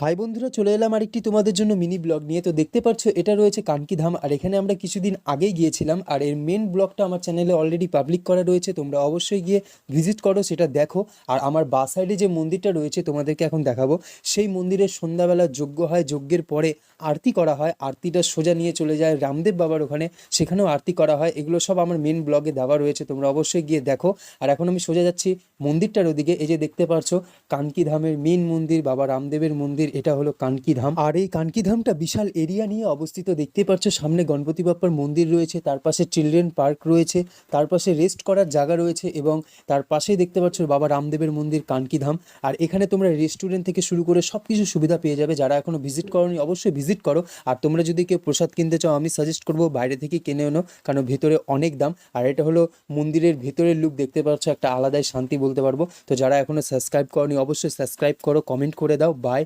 High বন্ধুরা, চলে এলাম আরেকটি তোমাদের জন্য মিনি ব্লগ নিয়ে। তো দেখতে পাচ্ছ এটা রয়েছে কানকি ধাম, আর এখানে আমরা কিছুদিন আগেই গিয়েছিলাম। আর এর মেন ব্লগটা আমার চ্যানেলে অলরেডি পাবলিক করা রয়েছে, তোমরা অবশ্যই গিয়ে ভিজিট করো, সেটা দেখো। আর আমার বা সাইডে যে মন্দিরটা রয়েছে তোমাদেরকে এখন দেখাবো। সেই মন্দিরের সন্ধ্যাবেলা যজ্ঞ হয়, যজ্ঞের পরে আরতি করা হয়, আরতিটা সোজা নিয়ে চলে যায় রামদেব বাবার ওখানে, সেখানেও আরতি করা হয়। এগুলো সব আমার মেন ব্লগে দেওয়া রয়েছে, তোমরা অবশ্যই গিয়ে দেখো। আর এখন আমি সোজা যাচ্ছি মন্দিরটার ওদিকে। এই যে দেখতে পারছো কানকি ধামের মেন মন্দির, বাবা রামদেবের মন্দির, এটা হলো কানকি ধাম। আর এই কানকি ধামটা বিশাল এরিয়া নিয়ে অবস্থিত। দেখতে পাচ্ছ সামনে গণপতি বাপ্পার মন্দির রয়েছে, তার পাশে চিলড্রেন পার্ক রয়েছে, তার পাশে রেস্ট করার জায়গা রয়েছে, এবং তার পাশেই দেখতে পাচ্ছ বাবা রামদেবের মন্দির কানকি ধাম। আর এখানে তোমরা রেস্টুরেন্ট থেকে শুরু করে সব কিছু সুবিধা পেয়ে যাবে। যারা এখনো ভিজিট করোনি অবশ্যই ভিজিট করো। আর তোমরা যদি কেউ প্রসাদ কিনতে চাও, আমি সাজেস্ট করবো বাইরে থেকে কিনে এনো, কারণ ভেতরে অনেক দাম। আর এটা হলো মন্দিরের ভেতরের লুক, দেখতে পাচ্ছ একটা আলাদাই শান্তি বলতে পারবো। তো যারা এখনো সাবস্ক্রাইব করনি অবশ্যই সাবস্ক্রাইব করো, কমেন্ট করে দাও। বাই।